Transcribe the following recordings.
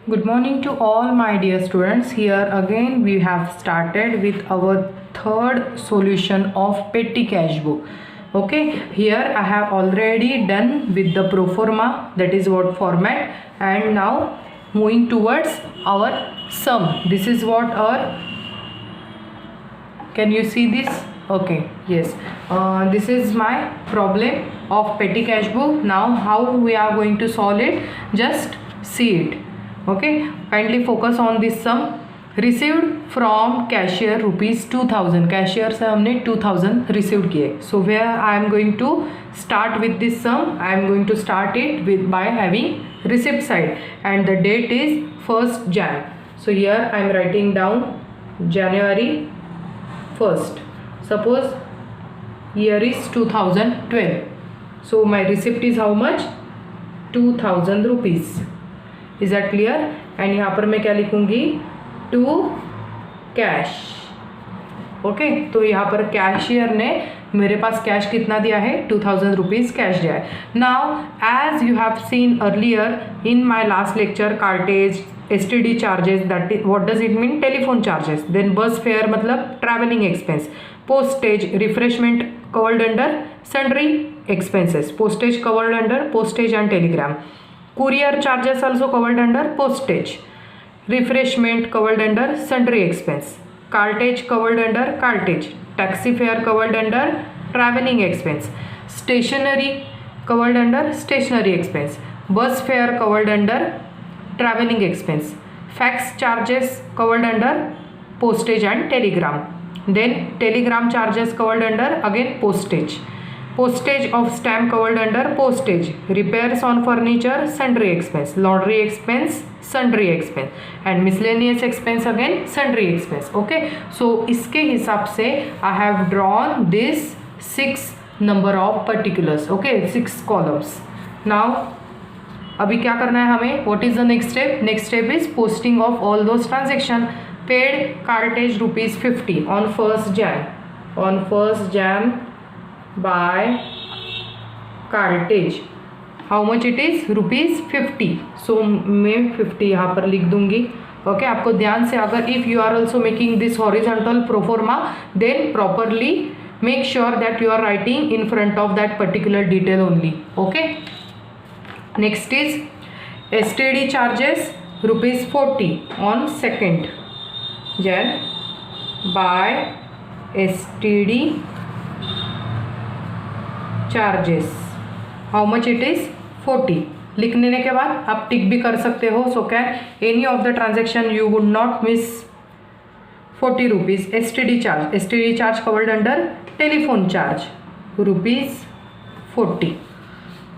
Good morning to all my dear students. Here again we have started with our third solution of petty cash book. Okay, here I have already done with the pro forma, that is what format, and now moving towards our sum. This is what our, can you see this? Okay, yes, this is my problem of petty cash book. Now how we are going to solve it, just see it. Okay, kindly focus on this sum. Received from cashier rupees 2000. Cashier से हमने 2000 received किए. So where I am going to start with this sum, I am going to start it with by having receipt side, and the date is 1st Jan. So here I am writing down January 1st. Suppose year is 2012. So my receipt is how much? 2000 rupees. Is that clear? And यहाँ पर मैं क्या लिखूंगी? To cash. Okay, तो यहाँ पर cashier ने मेरे पास कैश कितना दिया है? 2000 रुपीज़ कैश दिया है. Now as you have seen earlier in my last lecture, cartage, STD charges, that is what does it mean? Telephone charges. Then bus fare मतलब travelling expense. Postage, refreshment covered under sundry expenses. Postage covered under postage and telegram. Courier charges also covered under postage. Refreshment covered under sundry expense. Cartage covered under cartage. Taxi fare covered under traveling expense. Stationery covered under stationery expense. Bus fare covered under traveling expense. Fax charges covered under postage and telegram. Then telegram charges covered under again postage. Postage of stamp covered under postage. Repairs on furniture sundry expense. Laundry expense sundry expense. And miscellaneous expense again sundry expense. Okay, so इसके हिसाब से I have drawn this 6 number of particulars. Okay, 6 columns. Now अभी क्या करना है हमें? What is the next step? Next step is posting of all those transaction. Paid cartage rupees 50 on 1st Jan. On 1st Jan by cartage. How much it is? rupees 50. So मैं 50 यहाँ पर लिख दूंगी. ओके, आपको ध्यान से, अगर if you are also making this horizontal proforma, then properly make sure that you are writing in front of that particular detail only. Okay, next is STD charges rupees 40 on 2nd Jan by STD charges. How much it is? 40. लिखने के बाद आप टिक भी कर सकते हो. So can any of the transaction you would not miss 40 rupees. STD charge covered under telephone charge rupees 40.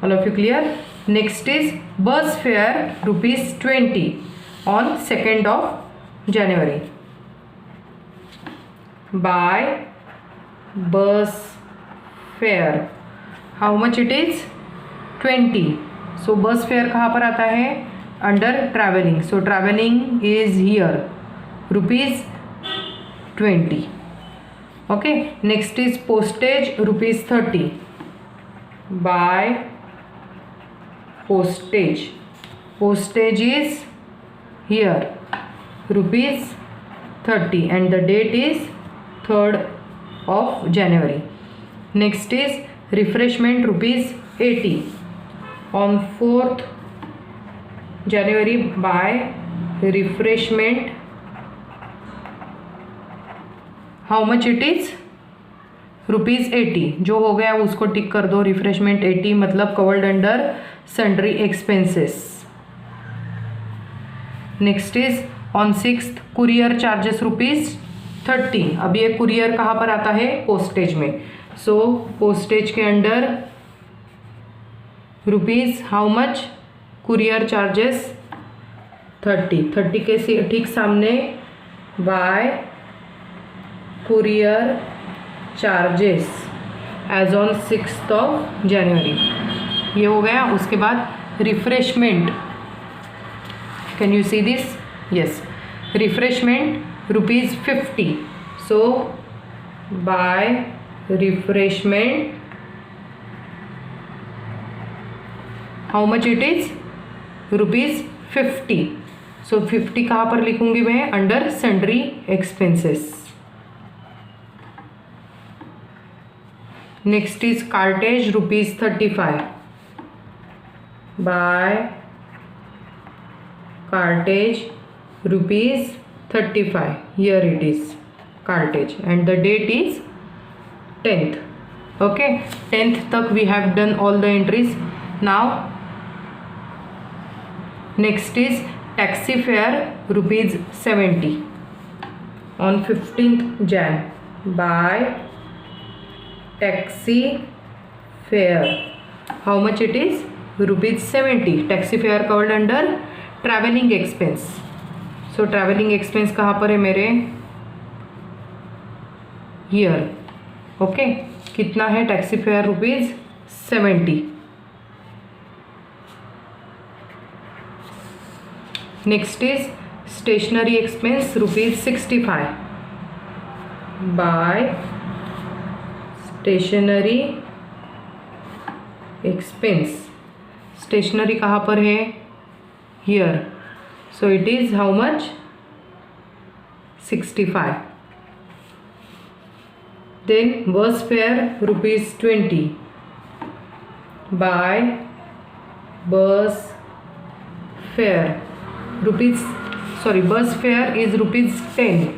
All of you clear? Next is bus fare rupees 20 on 2nd of January by bus fare. How much it is? 20. So bus fare कहाँ पर आता है? Under travelling. So travelling is here rupees 20. Okay, next is postage rupees 30 by postage. Postage is here rupees 30 and the date is 3rd of January. Next is refreshment rupees 80 on 4th January by refreshment. How much it is? Rupees 80. जो हो गया उसको टिक कर दो. Refreshment 80 मतलब covered under sundry expenses. Next is on 6th courier charges rupees 30. अब ये courier कहाँ पर आता है? पोस्टेज में. सो पोस्टेज के under rupees how much? Courier charges 30 के ठीक सामने by courier charges as on 6th of January. ये हो गया. उसके बाद refreshment, can you see this? Yes, refreshment rupees 50. So by refreshment, how much it is? rupees 50. So 50 कहाँ पर लिखूंगी मैं? Under sundry expenses. Next is cartage ₹35. By cartage ₹35. Here it is cartage and the date is 10th. Okay, 10th तक we have done all the entries. Now next is taxi fare ₹70 on 15th Jan. By taxi fare, how much it is? ₹70. Taxi fare covered under traveling expense. So traveling expense कहाँ पर है मेरे? Here. Okay, कितना है taxi fare? ₹70. Next is stationery expense ₹65. By stationery expense. Stationery कहाँ पर है? Here. So it is how much? 65. Then bus fare ₹20. By bus fare bus fare is ₹10.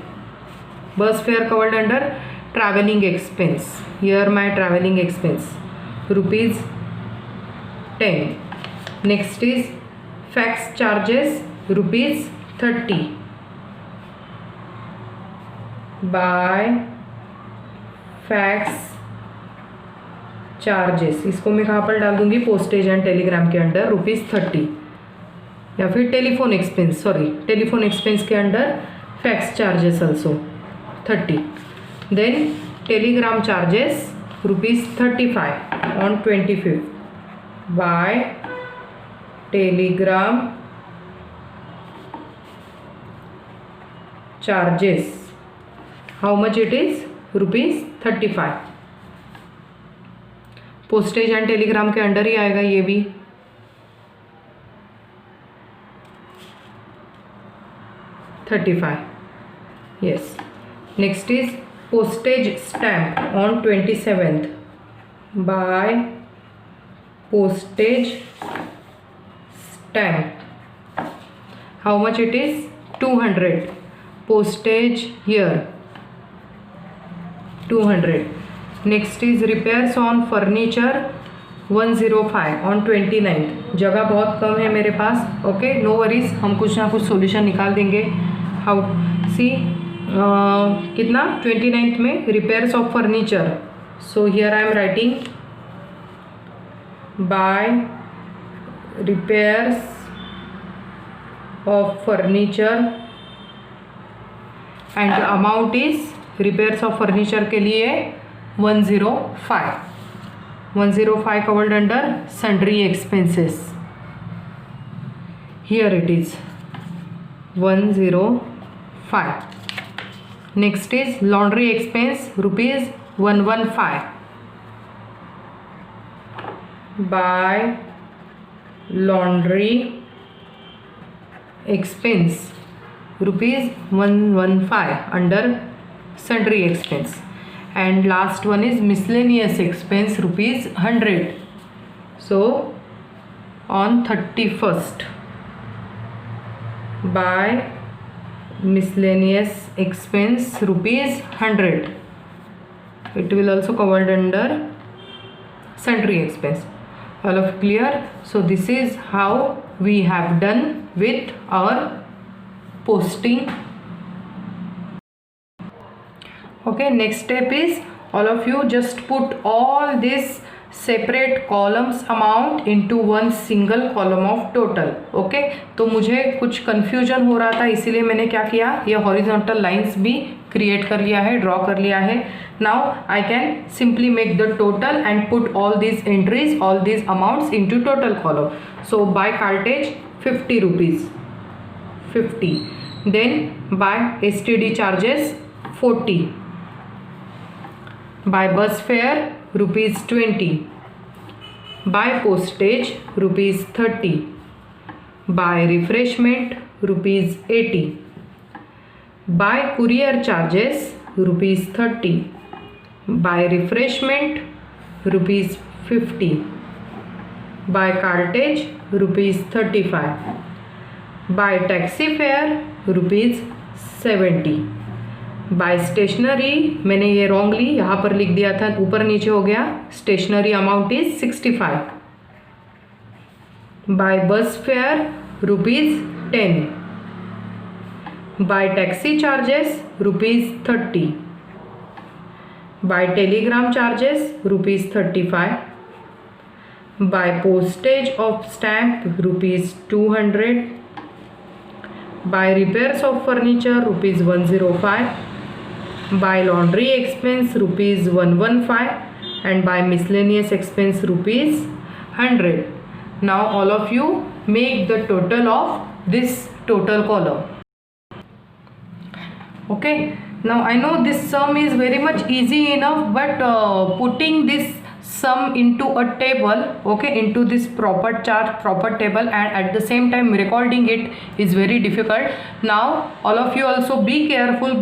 Bus fare covered under traveling expense. Here my traveling expense ₹10. Next is fax charges ₹30. By fax charges, इसको मैं कहाँ पर डाल दूंगी? Postage and telegram के under ₹30. या फिर telephone expense, telephone expense के under fax charges also 30. Then telegram charges ₹35 on 25th. By telegram charges, how much it is? ₹35. Postage and telegram के अंडर ही आएगा ये भी. $35. Yes. Next is postage stamp on 27th. By postage stamp, how much it is? 200. Postage here 200. Next is repairs on furniture 105 on 29th. जगह बहुत कम है मेरे पास. Okay, no worries, हम कुछ ना कुछ सॉल्यूशन निकाल देंगे. हाउ सी कितना? 29th में repairs of furniture. So here I am writing by repairs of furniture and amount is, repairs of furniture के लिए 105. 105 covered under sundry expenses. Here it is 105. Next is laundry expense ₹115. By laundry expense ₹115 under sundry expense. And last one is miscellaneous expense ₹100. So on 31st, by miscellaneous expense ₹100. It will also covered under sundry expense. All of clear? So this is how we have done with our posting. Okay, next step is all of you just put all this separate columns amount into one single column of total. Okay, तो मुझे कुछ confusion हो रहा था, इसीलिए मैंने क्या किया, ये horizontal lines भी create कर लिया है, draw कर लिया है. Now I can simply make the total and put all these entries, all these amounts into total column. So by cartage ₹50. 50. Then by STD charges 40. By bus fare ₹20. By postage ₹30. By refreshment ₹80. By courier charges ₹30. By refreshment ₹50. By cartage ₹35. By taxi fare ₹70. By stationery मैंने ये wrongly यहाँ पर लिख दिया था, ऊपर नीचे हो गया. Stationery amount is 65. By bus fare ₹10. By taxi charges ₹30. By telegram charges ₹35. By postage of stamp ₹200. By repairs of furniture ₹105. by laundry expense ₹115, and by miscellaneous expense ₹100. Now all of you make the total of this total column. Okay, now I know this sum is very much easy enough, but putting this sum into a table, okay, into this proper chart, proper table, and at the same time recording it is very difficult. Now all of you also be careful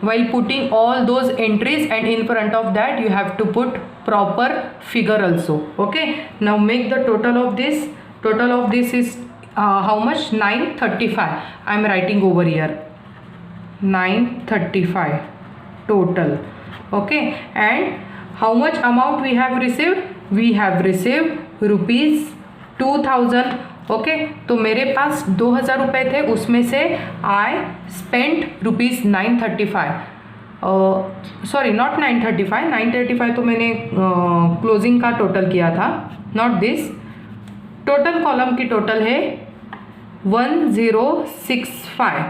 while putting all those entries, and in front of that you have to put proper figure also. Okay, now make the total of this. Total of this is how much? 935. I am writing over here 935 total. Okay, and how much amount we have received? We have received ₹2000. Okay, तो मेरे पास 2000 रुपये थे, उसमें से I spend ₹935. Sorry, not 935. 935 तो मैंने closing का total किया था, नॉट दिस. टोटल कॉलम की टोटल है 1065.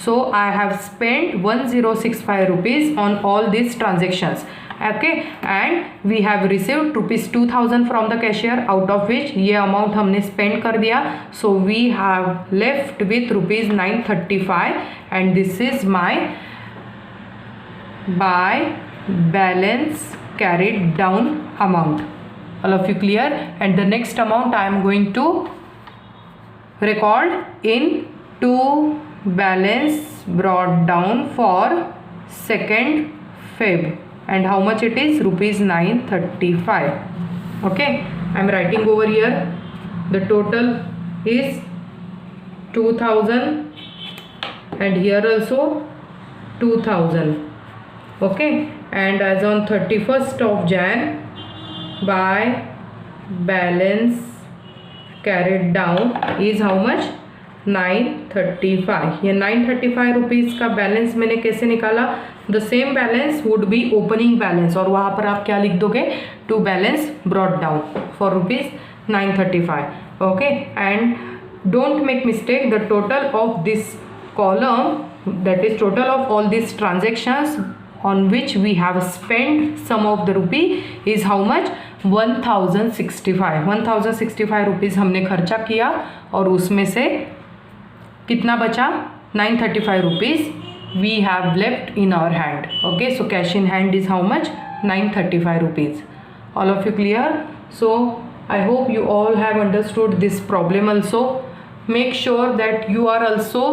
So I have spend ₹1065 on all this transactions. Okay, and we have received ₹2000 from the cashier, out of which ये अमाउंट हमने spend कर दिया. So we have left with ₹935, and this is my by balance carried down amount. All of you clear? And the next amount I am going to record in to balance brought down for 2nd Feb. And how much it is? ₹935. Okay, I am writing over here. The total is 2000, and here also 2000. Okay, and as on 31st of Jan, by balance carried down is how much? 935. ये 935 rupees का balance मैंने कैसे निकाला? The same balance would be opening balance, और वहाँ पर आप क्या लिख दोगे? To balance brought down for ₹935. Okay, and don't make mistake. The total of this column, that is total of all these transactions on which we have spent sum of the rupee is how much? 1065. 1065 rupees हमने खर्चा किया, और उसमें से कितना बचा? 935 rupees we have left in our hand. Okay, so cash in hand is how much? 935 rupees. All of you clear? So I hope you all have understood this problem also. Make sure that you are also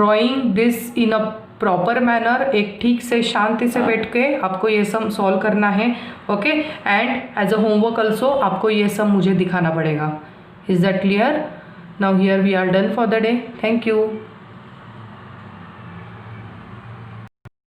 drawing this in a proper manner. एक ठीक से शांति से बैठ के आपको ये सम सॉल्व करना है. Okay, and as a homework also आपको ये सम मुझे दिखाना पड़ेगा. Is that clear? Now here we are done for the day. Thank you.